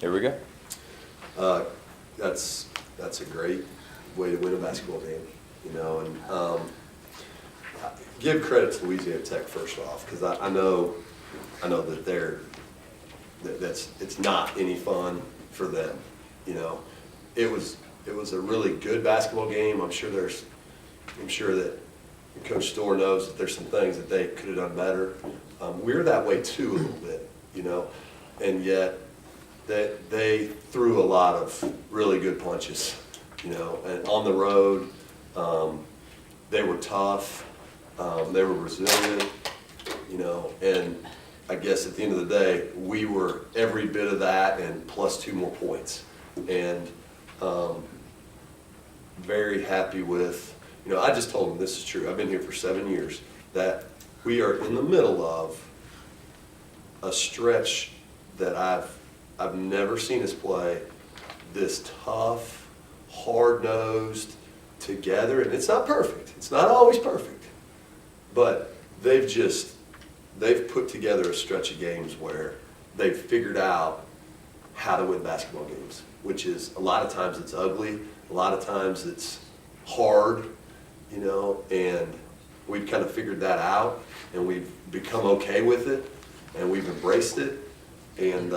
Here we go. That's a great way to win a basketball game, you know, and give credit to Louisiana Tech first off, because I know that it's not any fun for them, you know. It was a really good basketball game. I'm sure that Coach Storr knows that there's some things that they could have done better. We're that way too a little bit, you know, and yet they threw a lot of really good punches, you know, and on the road, they were tough, they were resilient, you know, and I guess at the end of the day, we were every bit of that and plus 2 more points. And very happy with, you know, I just told them this is true. I've been here for 7 years, that we are in the middle of a stretch that I've never seen us play this tough, hard-nosed, together, and it's not perfect. It's not always perfect, but they've put together a stretch of games where they've figured out how to win basketball games, which is a lot of times it's ugly, a lot of times it's hard, you know, and we've kind of figured that out, and we've become okay with it, and we've embraced it, and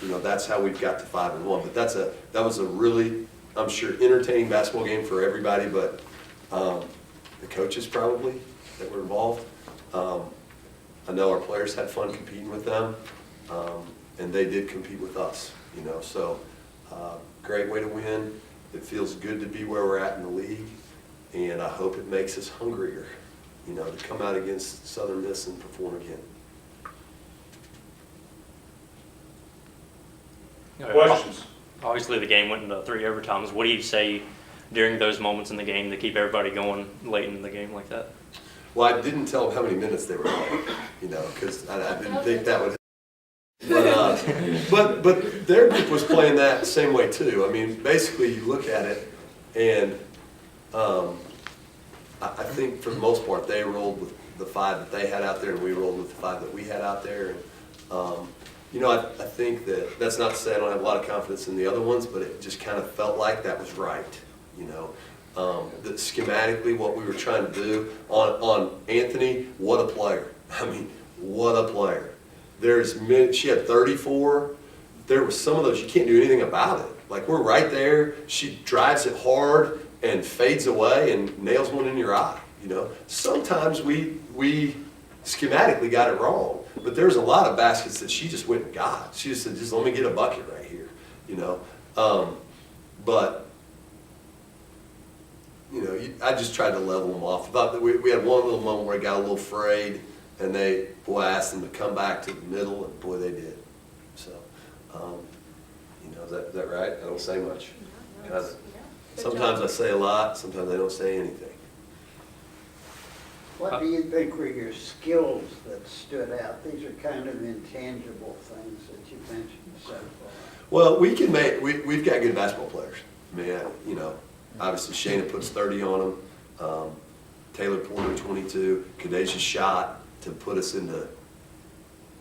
you know, that's how we've got to 5-1. But that was a really, I'm sure, entertaining basketball game for everybody, but the coaches probably that were involved. I know our players had fun competing with them, and they did compete with us, you know, so great way to win. It feels good to be where we're at in the league, and I hope it makes us hungrier, you know, to come out against Southern Miss and perform again. Questions? Obviously, the game went into 3 overtimes. What do you say during those moments in the game to keep everybody going late in the game like that? Well, I didn't tell them how many minutes they were playing, you know, because I didn't think that would. But their group was playing that the same way too. I mean, basically, you look at it, and I think for the most part they rolled with the 5 that they had out there, and we rolled with the 5 that we had out there. And you know, I think that's not to say I don't have a lot of confidence in the other ones, but it just kind of felt like that was right, you know. That schematically what we were trying to do on Anthony, what a player. I mean, what a player. She had 34. There was some of those you can't do anything about it. Like, we're right there. She drives it hard and fades away and nails one in your eye, you know. Sometimes we schematically got it wrong, but there's a lot of baskets that she just went and got. She just said, just let me get a bucket right here, you know. But you know, I just tried to level them off. I thought that we had one little moment where I got a little afraid, and I asked them to come back to the middle, and boy, they did. So, you know, is that right? I don't say much. Sometimes I say a lot, sometimes I don't say anything. What do you think were your skills that stood out? These are kind of intangible things that you mentioned so far. Well, we've got good basketball players. Man, you know, obviously Shayna puts 30 on them. Taylor Porter 22. Khadaijia shot to put us into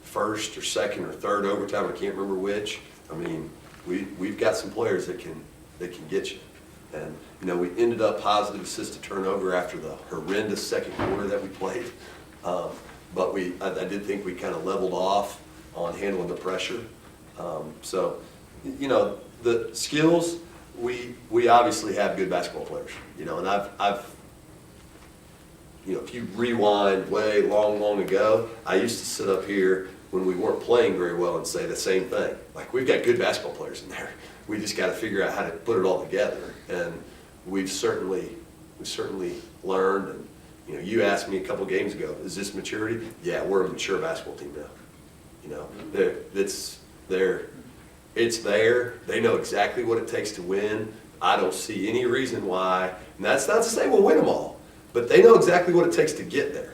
first or second or third overtime. I can't remember which. I mean, we've got some players that can get you. And you know, we ended up positive assist to turnover after the horrendous second quarter that we played. But I did think we kind of leveled off on handling the pressure. So, you know, the skills, we obviously have good basketball players, you know, and I've you know, if you rewind way long ago, I used to sit up here when we weren't playing very well and say the same thing. Like, we've got good basketball players in there. We just got to figure out how to put it all together. And we've certainly learned. And you know, you asked me a couple games ago, is this maturity? Yeah, we're a mature basketball team now. You know, it's there. They know exactly what it takes to win. I don't see any reason why. And that's not to say we'll win them all, but they know exactly what it takes to get there.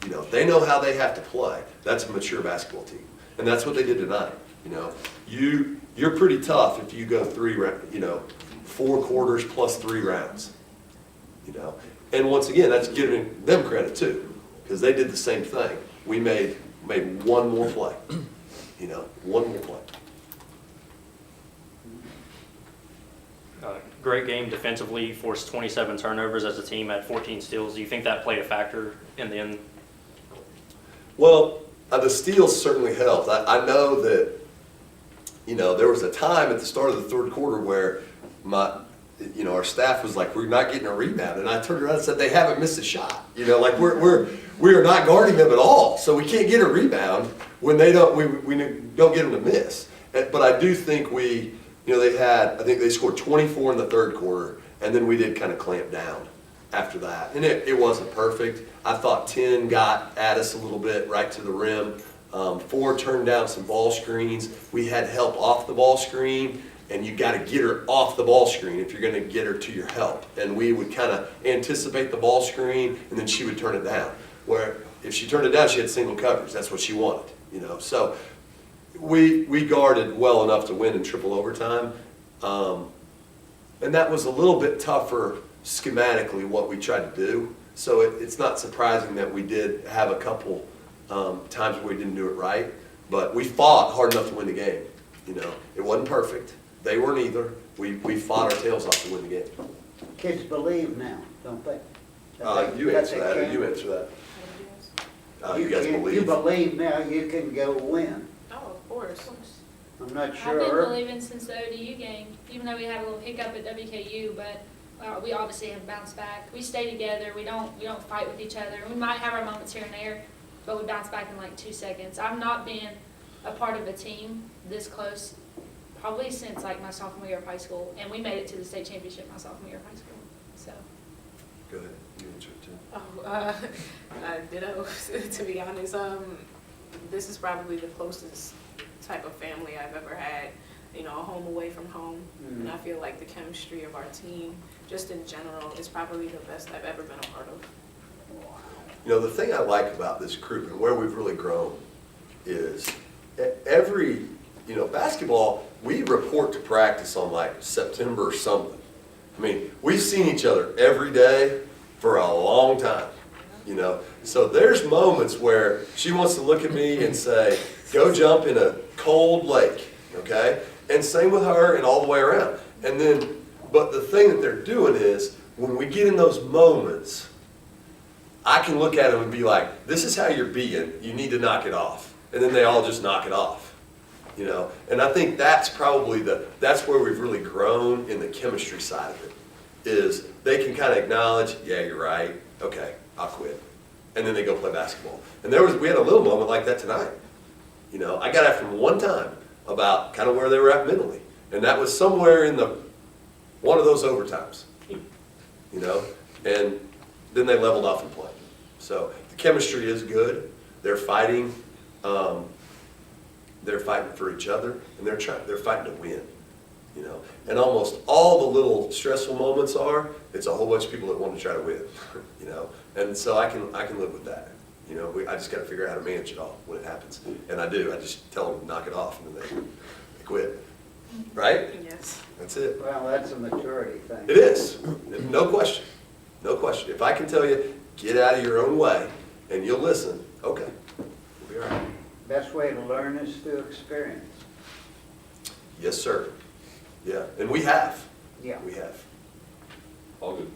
You know, they know how they have to play. That's a mature basketball team, and that's what they did tonight. You know, you're pretty tough if you go 4 quarters plus 3 rounds. You know, and once again, that's giving them credit too, because they did the same thing. We made one more play. You know, one more play. great game defensively, forced 27 turnovers as a team, at 14 steals. Do you think that played a factor in the end? Well, the steals certainly helped. I know that, there was a time at the start of the third quarter where our staff was like, we're not getting a rebound. And I turned around and said, they haven't missed a shot. Like we are not guarding them at all. So we can't get a rebound when we don't get them to miss. But I do think I think they scored 24 in the third quarter, and then we did kind of clamp down after that. And it wasn't perfect. I thought 10 got at us a little bit right to the rim. 4 turned down some ball screens. We had help off the ball screen, and you got to get her off the ball screen if you're going to get her to your help. And we would kind of anticipate the ball screen, and then she would turn it down. Where if she turned it down, she had single coverage. That's what she wanted, So we guarded well enough to win in triple overtime. And that was a little bit tougher schematically what we tried to do. So it's not surprising that we did have a couple times where we didn't do it right. But we fought hard enough to win the game. It wasn't perfect. They weren't either. We fought our tails off to win the game. Kids believe now, don't they? You answer that, or you answer that. You guys believe. You believe now you can go win. Oh, of course. I'm not I've sure. been believing since the ODU game, even though we had a little hiccup at WKU, but we obviously have bounced back. We stay together. We don't fight with each other. We might have our moments here and there, but we bounce back in like 2 seconds. I've not been a part of a team this close probably since like my sophomore year of high school, and we made it to the state championship my sophomore year of high school. So. Go ahead, you answer it too. Oh, ditto, to be honest. This is probably the closest type of family I've ever had, a home away from home. And I feel like the chemistry of our team, just in general, is probably the best I've ever been a part of. The thing I like about this group and where we've really grown is every, basketball, we report to practice on like September or something. I mean, we've seen each other every day for a long time, So there's moments where she wants to look at me and say, go jump in a cold lake, okay? And same with her and all the way around. And then, but the thing that they're doing is, when we get in those moments, I can look at them and be like, this is how you're being, you need to knock it off. And then they all just knock it off, And I think that's probably that's where we've really grown in the chemistry side of it, is they can kind of acknowledge, yeah, you're right, okay, I'll quit. And then they go play basketball. And we had a little moment like that tonight. I got after them one time about kind of where they were at mentally. And that was somewhere in one of those overtimes, and then they leveled off and played. So the chemistry is good. They're fighting. They're fighting for each other, and they're fighting to win. And almost all the little stressful moments it's a whole bunch of people that want to try to win. And so I can live with that. I just got to figure out how to manage it all when it happens, and I do. I just tell them to knock it off, and then they quit. Right? Yes. That's it. Well, that's a maturity thing. It is. No question. No question. If I can tell you, get out of your own way, and you'll listen, okay, we'll be all right. Best way to learn is through experience. Yes, sir. Yeah, and we have. Yeah. We have. All good.